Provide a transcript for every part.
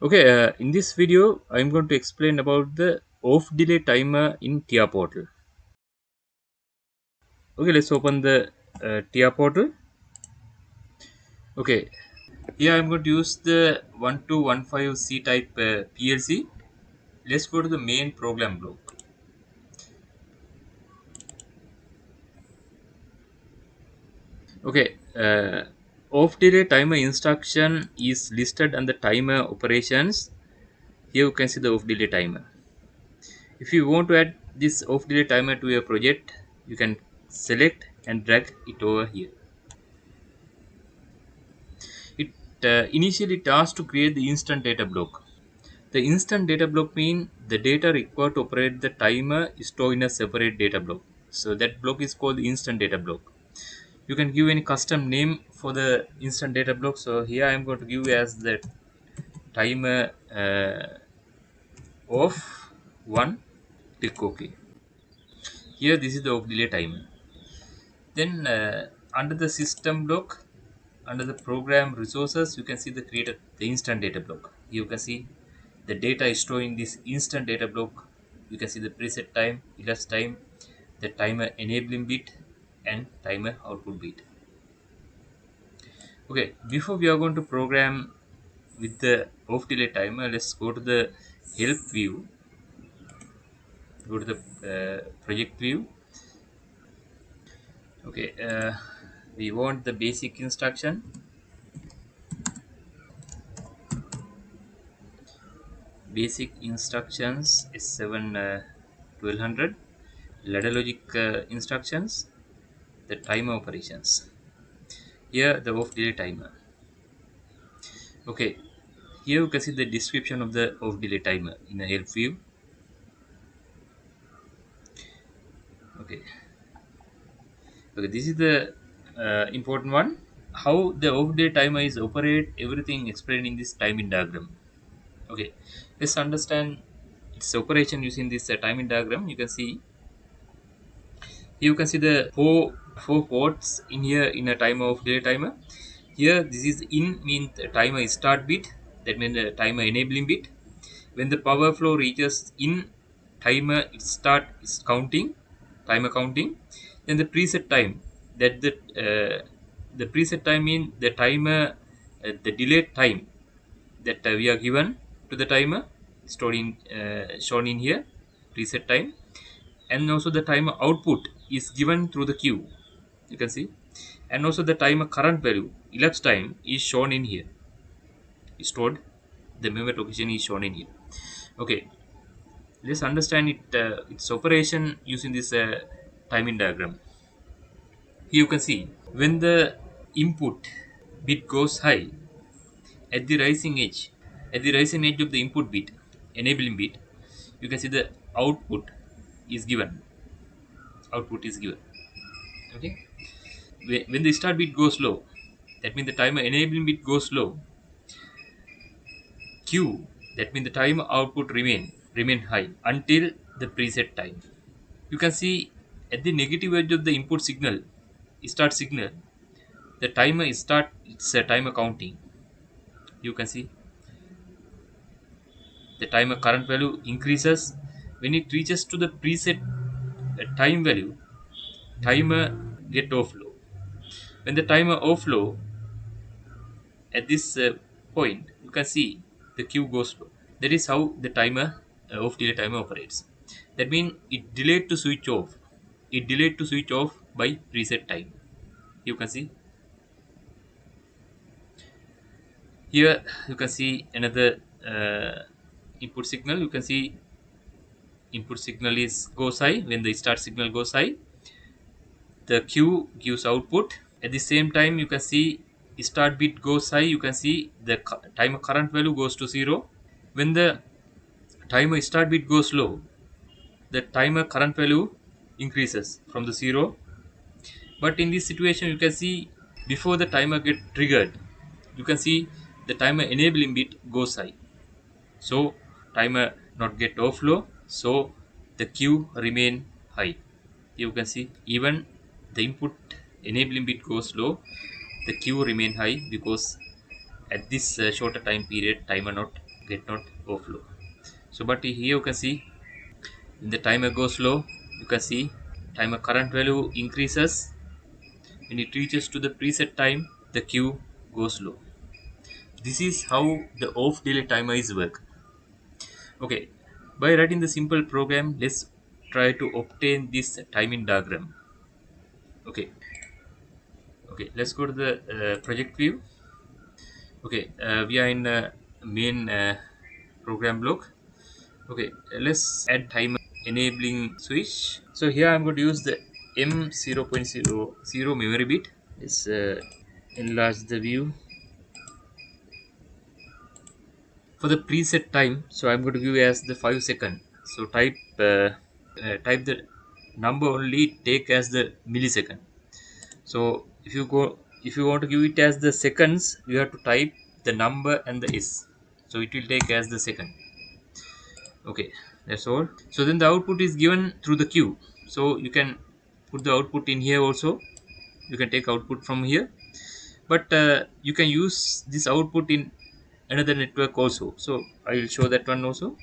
Okay, in this video, I'm going to explain about the off delay timer in TIA Portal. Okay, let's open the TIA Portal. Okay, here I'm going to use the 1215C type PLC. Let's go to the main program block. Okay, off delay timer instruction is listed under timer operations. Here you can see the off delay timer. If you want to add this off delay timer to your project, you can select and drag it over here. It initially tasked to create the instant data block. The instant data block means the data required to operate the timer is stored in a separate data block. So that block is called the instant data block. You can give any custom name for the instant data block. So here I am going to give as the timer off 1. Click OK. Here this is the off delay timer. Then under the system block, under the program resources, you can see the created the instant data block. You can see the data is stored in this instant data block. You can see the preset time, elapsed time, the timer enabling bit, and timer output bit. Okay, before we are going to program with the off delay timer, let's go to the help view. Go to the project view. Okay, we want the basic instruction. Basic instructions S7-1200 ladder logic instructions, the timer operations. Here the off delay timer. Okay, here you can see the description of the off delay timer in a help view. Okay, this is the important one. How the off delay timer is operate, everything explained in this timing diagram. Okay, let's understand its operation using this timing diagram. You can see the four ports in here in a timer of delay timer. Here this is in means timer start bit, that means the timer enabling bit. When the power flow reaches in, timer start is counting, timer counting. Then the preset time, that the preset time means the timer the delayed time that we are given to the timer stored in shown in here, preset time. And also the timer output is given through the queue, you can see. And also the timer current value, elapsed time, is shown in here, is stored, the memory location is shown in here. Okay, let's understand its operation using this timing diagram. Here you can see when the input bit goes high at the rising edge, of the input bit, enabling bit, you can see the output is given. Okay, when the start bit goes low, that means the timer enabling bit goes low. Q, that means the timer output remain high until the preset time. You can see at the negative edge of the input signal, start signal, the timer start its timer counting. You can see the timer current value increases when it reaches to the preset time value. Timer get overflow. When the timer overflow at this point, you can see the queue goes low. That is how the timer off delay timer operates. That means it delayed to switch off. It delayed to switch off by preset time. You can see here. You can see another input signal. You can see input signal is goes high. When the start signal goes high, the queue gives output. At the same time, you can see start bit goes high. You can see the timer current value goes to 0. When the timer start bit goes low, the timer current value increases from the 0. But in this situation, you can see before the timer get triggered, you can see the timer enabling bit goes high, so timer not get overflow, so the queue remain high. You can see even the input enabling bit goes low, the queue remain high, because at this shorter time period timer not get not overflow. So but here you can see when the timer goes low, you can see timer current value increases. When it reaches to the preset time, the queue goes low. This is how the off delay timer is work. Okay, by writing the simple program, let's try to obtain this timing diagram. Okay, okay, let's go to the project view. Okay, we are in main program block. Okay, let's add timer enabling switch. So here I'm going to use the M0.00 memory bit. Let's enlarge the view. For the preset time, so I'm going to give as the 5 second. So type the number only, take as the millisecond. So if you want to give it as the seconds, you have to type the number and the s, so it will take as the second. Okay, that's all. So then the output is given through the queue, so you can put the output in here also. You can take output from here, but you can use this output in another network also, so I will show that one also.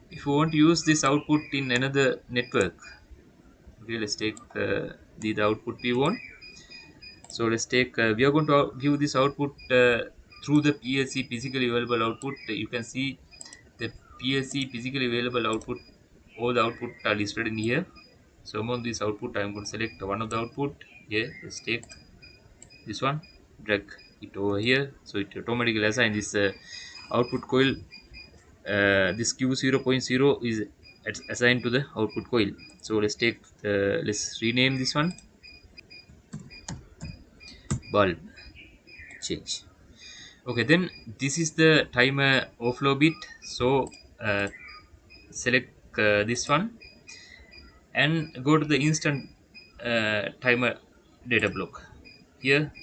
If you want to use this output in another network, okay, let's take the output we want. So let's take we are going to give this output through the PLC physically available output. You can see the PLC physically available output, all the output are listed in here. So among this output I am going to select one of the output here. Let's take this one, drag it over here, so it automatically assign this output coil. This Q0.0 is assigned to the output coil. So let's take let's rename this one bulb change. Okay, then this is the timer overflow bit. So uh, select this one and go to the instant timer data block. Here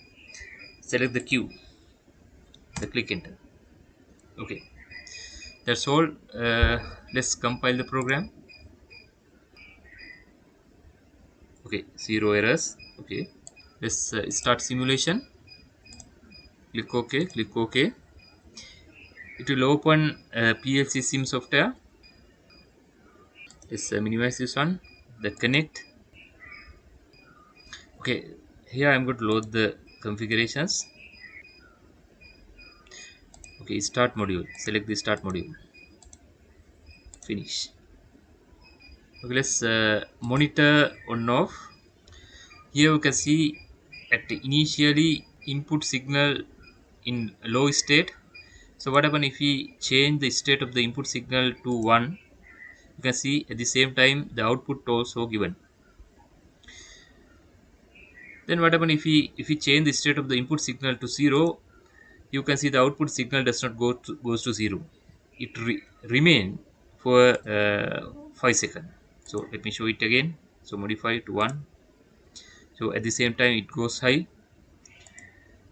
select the queue, the click enter. Okay, that's all. Let's compile the program. Okay, zero errors. Okay, let's start simulation. Click OK, click OK. It will open PLC sim software. Let's minimize this one, the connect. Okay, here I'm going to load the configurations. Okay, start module, select the start module, finish. Okay, let's monitor on off. Here you can see at the initially input signal in low state. So what happen if we change the state of the input signal to 1? You can see at the same time the output also given. Then what happen if we change the state of the input signal to 0? You can see the output signal does not goes to 0. It remain for 5 seconds. So let me show it again. So modify to 1. So at the same time it goes high,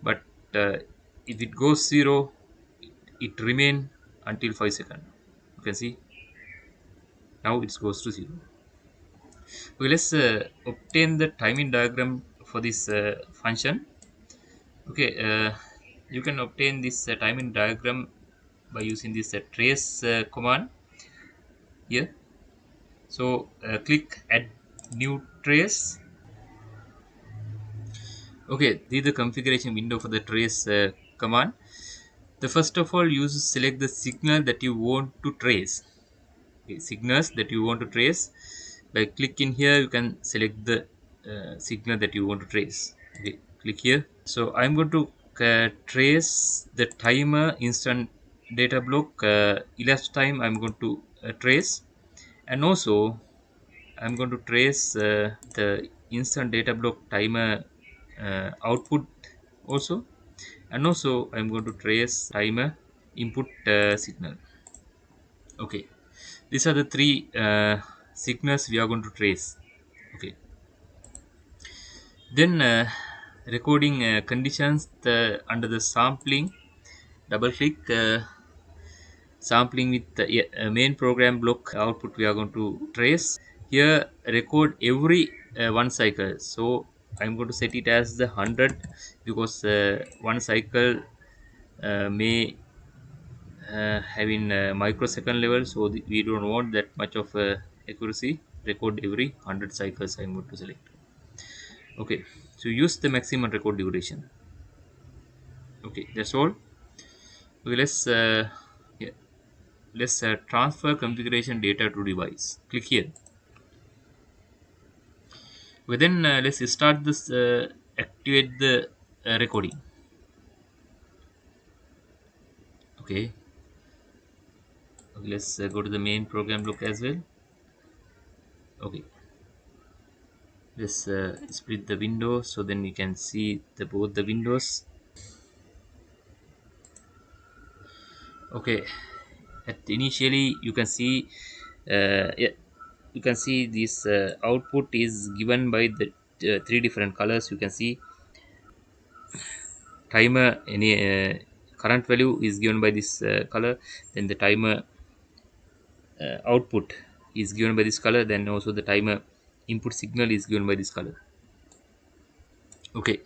but if it goes 0, it remain until 5 seconds. You can see now it goes to 0. Okay, let's obtain the timing diagram for this function. Okay, you can obtain this timing diagram by using this trace command here. So click add new trace. Okay, this is the configuration window for the trace command. The first of all, you select the signal that you want to trace. Okay, signals that you want to trace. By clicking here, you can select the signal that you want to trace. Okay, click here. So I'm going to trace the timer instant data block elapsed time. I'm going to trace, and also I'm going to trace the instant data block timer output also, and also I'm going to trace timer input signal. Okay, these are the three signals we are going to trace. Okay, then recording conditions, under the sampling, double click sampling with the main program block output we are going to trace. Here record every 1 cycle, so I'm going to set it as the 100, because 1 cycle may having microsecond level, so we don't want that much of accuracy. Record every 100 cycles I'm going to select. Okay, so use the maximum record duration. Okay, that's all. Okay, yeah, let's transfer configuration data to device. Click here. Okay, then let's start this, activate the recording. Okay, okay, let's go to the main program look as well. Okay, let's split the window so then we can see both the windows. Okay, initially you can see, yeah, you can see this output is given by the three different colors. You can see timer any current value is given by this color, then the timer output is given by this color, then also the timer input signal is given by this color. Okay,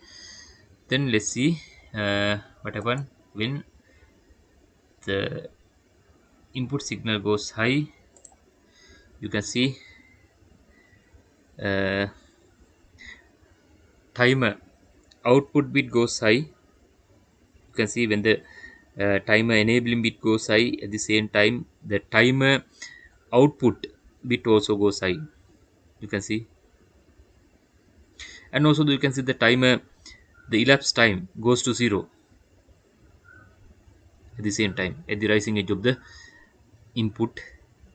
then let's see what happen when the input signal goes high. You can see uh, timer output bit goes high. You can see when the timer enabling bit goes high, at the same time the timer output bit also goes high. You can see, and also you can see the timer, the elapsed time goes to 0 at the same time at the rising edge of the input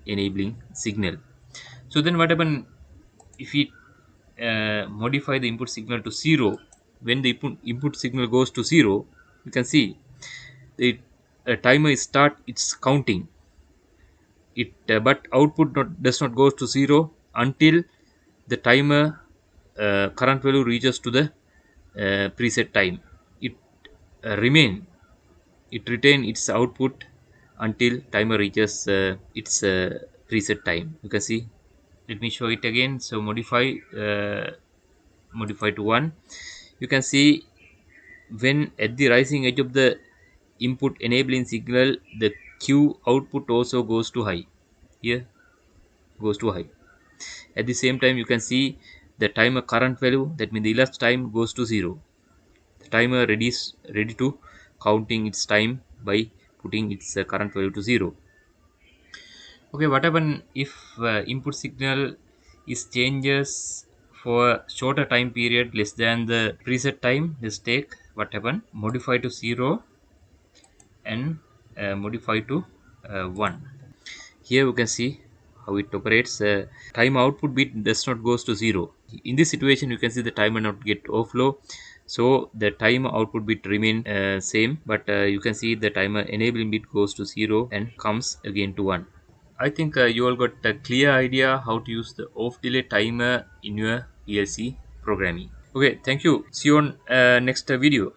enabling signal. So then what happen if we modify the input signal to 0? When the input signal goes to 0, you can see the timer start its counting. It but output does not go to 0 until the timer current value reaches to the preset time. It remain it retain its output until timer reaches its preset time. You can see, let me show it again. So modify to 1. You can see when at the rising edge of the input enabling signal, the Q output also goes to high. Here goes to high. At the same time you can see the timer current value, that means the elapsed time, goes to 0. The timer ready to counting its time by putting its current value to 0. Okay, what happen if input signal is changes for shorter time period less than the preset time? Let's take what happen, modify to 0 and modify to 1. Here we can see how it operates. Time output bit does not goes to 0. In this situation you can see the timer not get overflow, so the timer output bit remain same, but you can see the timer enabling bit goes to 0 and comes again to 1. I think you all got a clear idea how to use the off delay timer in your PLC programming. Okay, thank you. See you on next video.